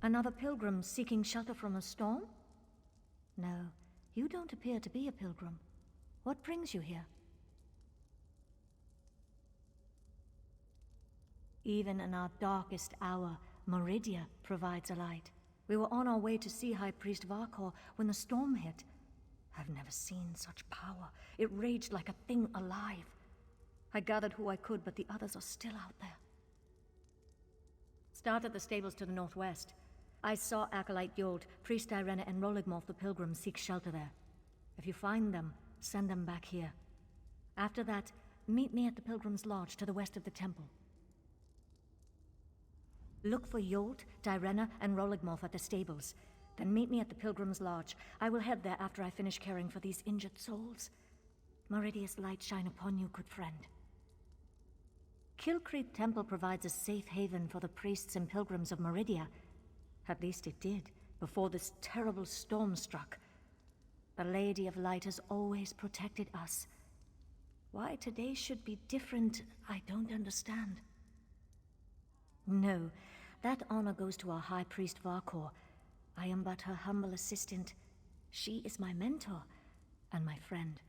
Another pilgrim seeking shelter from a storm? No, you don't appear to be a pilgrim. What brings you here? Even in our darkest hour, Meridia provides a light. We were on our way to see High Priest Varkor when the storm hit. I've never seen such power. It raged like a thing alive. I gathered who I could, but the others are still out there. Start at the stables to the northwest. I saw Acolyte Yold, Priest Irena, and Roligmorth the Pilgrim seek shelter there. If you find them, send them back here. After that, meet me at the Pilgrim's Lodge to the west of the temple. Look for Yolt, Direna, and Roligmorth at the stables. Then meet me at the Pilgrim's Lodge. I will head there after I finish caring for these injured souls. Meridia's light shine upon you, good friend. Killcreep Temple provides a safe haven for the priests and pilgrims of Meridia. At least it did, before this terrible storm struck. The Lady of Light has always protected us. Why today should be different, I don't understand. No, that honor goes to our High Priest Varkor. I am but her humble assistant. She is my mentor and my friend.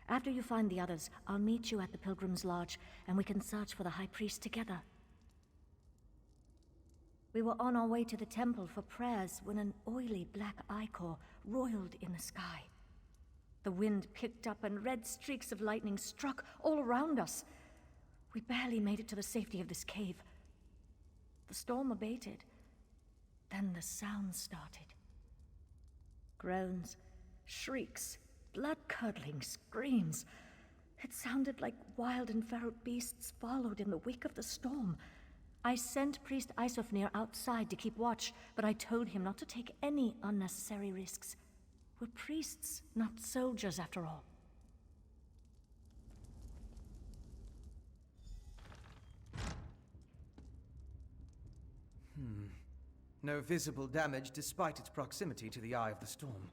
After you find the others, I'll meet you at the Pilgrim's Lodge, and we can search for the High Priest together. We were on our way to the temple for prayers when an oily black ichor roiled in the sky. The wind picked up and red streaks of lightning struck all around us. We barely made it to the safety of this cave. The storm abated. Then the sound started. Groans, shrieks, blood-curdling screams. It sounded like wild and feral beasts followed in the wake of the storm. I sent Priest Isofnir outside to keep watch, but I told him not to take any unnecessary risks. We're priests, not soldiers, after all. No visible damage despite its proximity to the eye of the storm.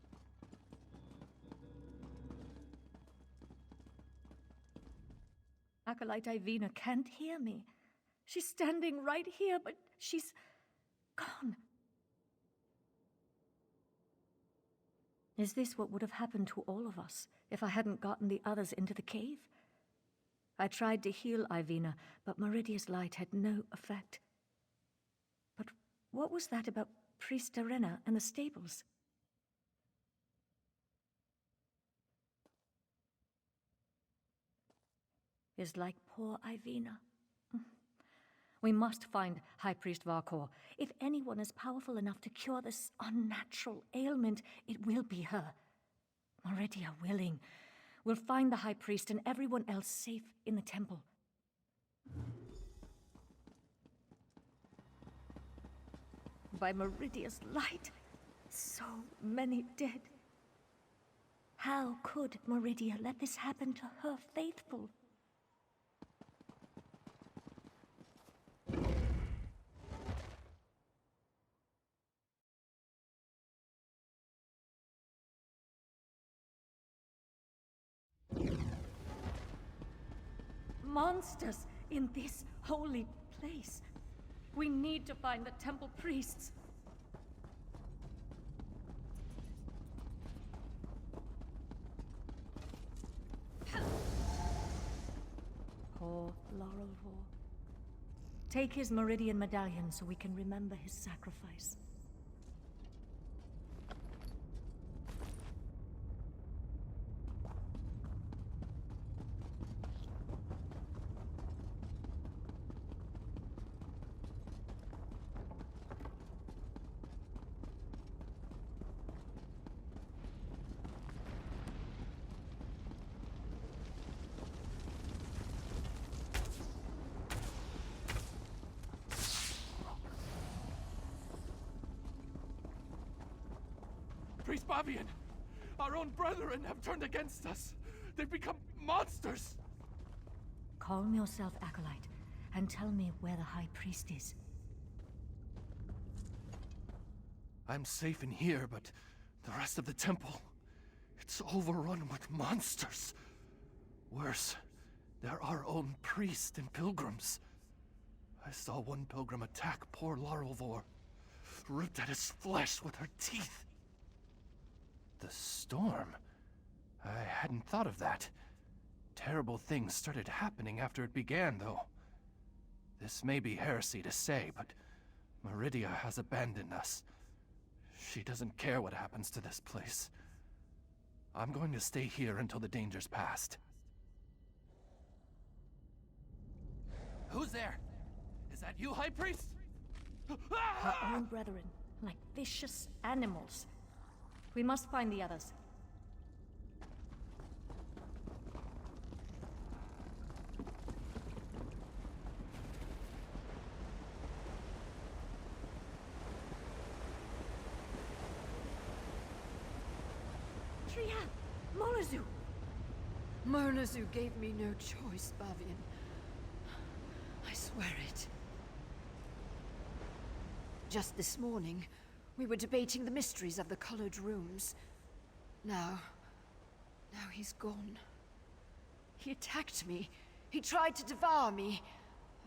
Acolyte Ivina can't hear me. She's standing right here, but she's gone. Is this what would have happened to all of us if I hadn't gotten the others into the cave? I tried to heal Ivina, but Meridia's light had no effect. But what was that about Priest Irena and the stables? Is like poor Ivina. We must find High Priest Varkor. If anyone is powerful enough to cure this unnatural ailment, it will be her. Meridia willing. We'll find the High Priest and everyone else safe in the temple. By Meridia's light, so many dead. How could Meridia let this happen to her faithful? Monsters in this holy place. We need to find the temple priests. Poor Laurelvor. Take his Meridian medallion so we can remember his sacrifice. Priest Bavian! Our own brethren have turned against us! They've become monsters! Calm yourself, Acolyte, and tell me where the High Priest is. I'm safe in here, but the rest of the temple, it's overrun with monsters. Worse, they're our own priests and pilgrims. I saw one pilgrim attack poor Laurelvor. ripped at his flesh with her teeth. The storm? I hadn't thought of that. Terrible things started happening after it began, though. This may be heresy to say, but Meridia has abandoned us. She doesn't care what happens to this place. I'm going to stay here until the danger's past. Who's there? Is that you, High Priest? Our own brethren, like vicious animals. We must find the others. Molazu gave me no choice, Bavian. I swear it. Just this morning, we were debating the mysteries of the colored rooms. Now he's gone. He attacked me. He tried to devour me.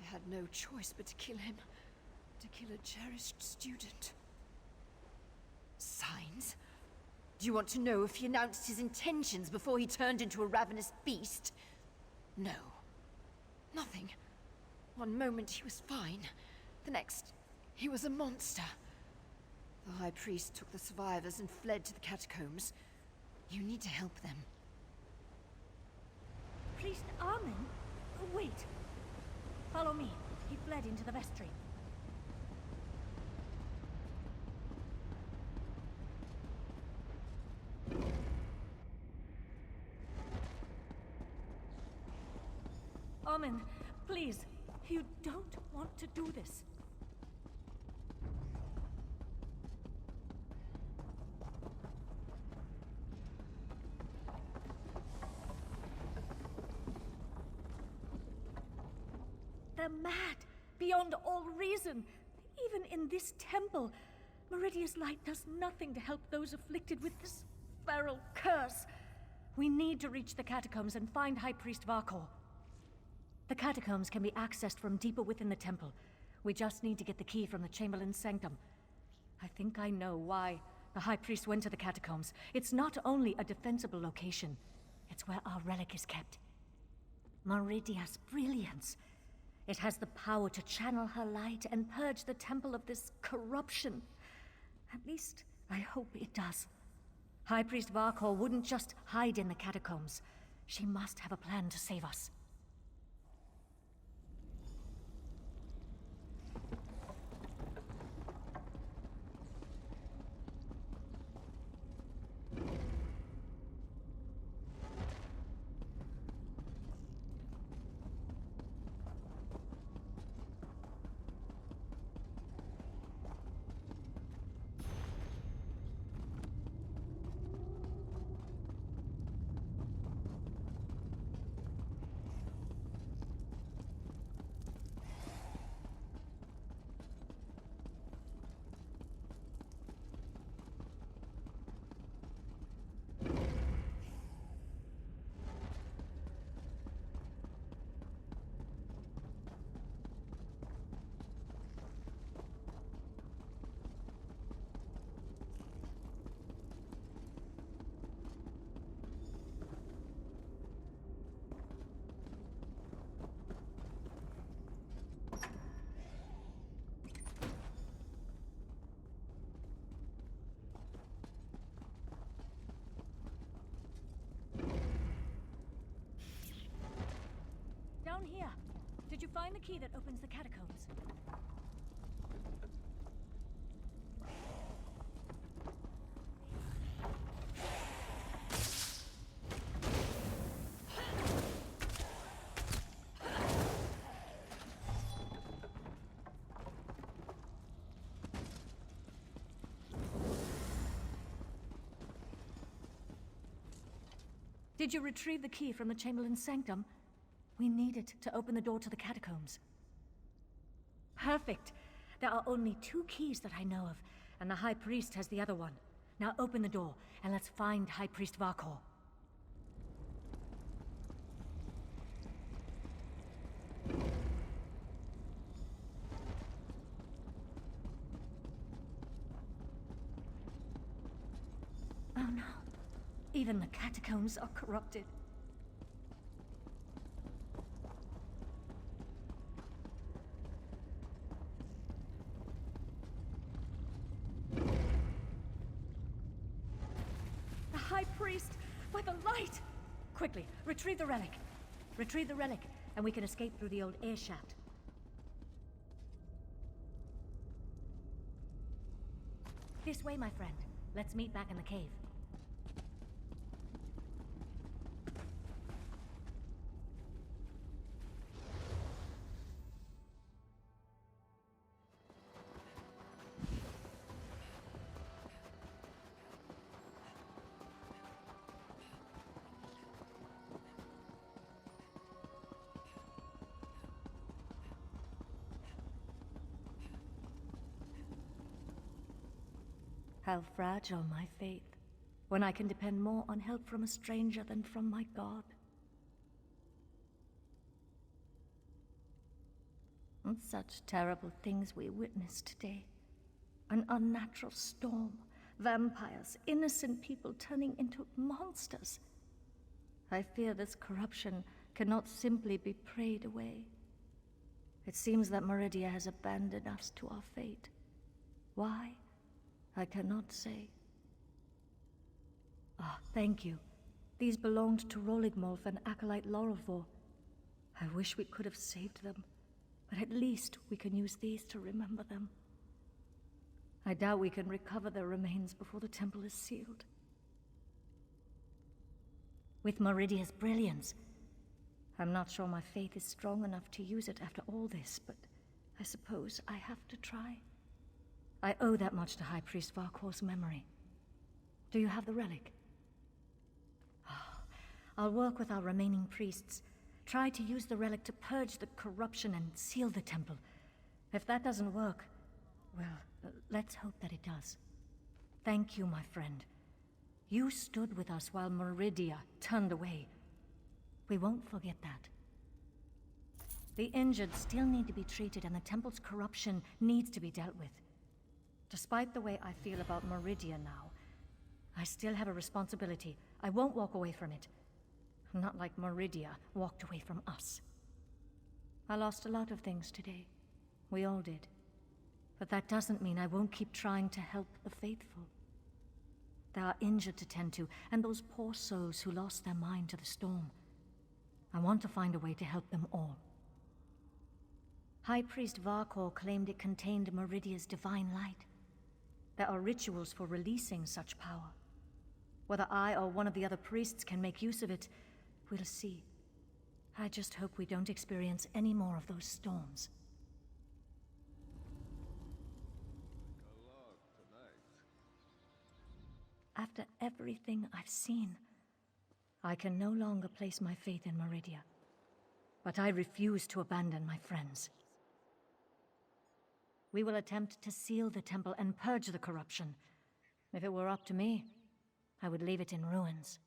I had no choice but to kill him. To kill a cherished student. Signs? Do you want to know if he announced his intentions before he turned into a ravenous beast? No. Nothing. One moment he was fine. The next, he was a monster. The High Priest took the survivors and fled to the catacombs. You need to help them. Priest Armin? Wait. Follow me. He fled into the vestry. Armin, please. You don't want to do this. They're mad, beyond all reason. Even in this temple, Meridia's light does nothing to help those afflicted with this feral curse. We need to reach the catacombs and find High Priest Varkor. The catacombs can be accessed from deeper within the temple. We just need to get the key from the Chamberlain's sanctum. I think I know why the High Priest went to the catacombs. It's not only a defensible location, it's where our relic is kept. Meridia's Brilliance. It has the power to channel her light and purge the temple of this corruption. At least, I hope it does. High Priest Varkor wouldn't just hide in the catacombs. She must have a plan to save us. Down here. Did you find the key that opens the catacombs? Did you retrieve the key from the Chamberlain's sanctum? We need it to open the door to the catacombs. Perfect. There are only 2 keys that I know of, and the High Priest has the other one. Now open the door, and let's find High Priest Varkor. Even the catacombs are corrupted. The High Priest! By the light! Quickly, retrieve the relic. Retrieve the relic, and we can escape through the old air shaft. This way, my friend. Let's meet back in the cave. How fragile my faith, when I can depend more on help from a stranger than from my God. And such terrible things we witnessed today. An unnatural storm, vampires, innocent people turning into monsters. I fear this corruption cannot simply be prayed away. It seems that Meridia has abandoned us to our fate. Why? I cannot say. Ah, thank you. These belonged to Roligmolf and Acolyte Lorivor. I wish we could have saved them, but at least we can use these to remember them. I doubt we can recover their remains before the temple is sealed. With Meridia's brilliance, I'm not sure my faith is strong enough to use it after all this, but I suppose I have to try. I owe that much to High Priest Varkor's memory. Do you have the relic? Oh, I'll work with our remaining priests. Try to use the relic to purge the corruption and seal the temple. If that doesn't work, well, let's hope that it does. Thank you, my friend. You stood with us while Meridia turned away. We won't forget that. The injured still need to be treated, and the temple's corruption needs to be dealt with. Despite the way I feel about Meridia now, I still have a responsibility. I won't walk away from it. Not like Meridia walked away from us. I lost a lot of things today. We all did. But that doesn't mean I won't keep trying to help the faithful. There are injured to tend to, and those poor souls who lost their mind to the storm. I want to find a way to help them all. High Priest Varkor claimed it contained Meridia's divine light. There are rituals for releasing such power. Whether I or one of the other priests can make use of it, we'll see. I just hope we don't experience any more of those storms. After everything I've seen, I can no longer place my faith in Meridia. But I refuse to abandon my friends. We will attempt to seal the temple and purge the corruption. If it were up to me, I would leave it in ruins.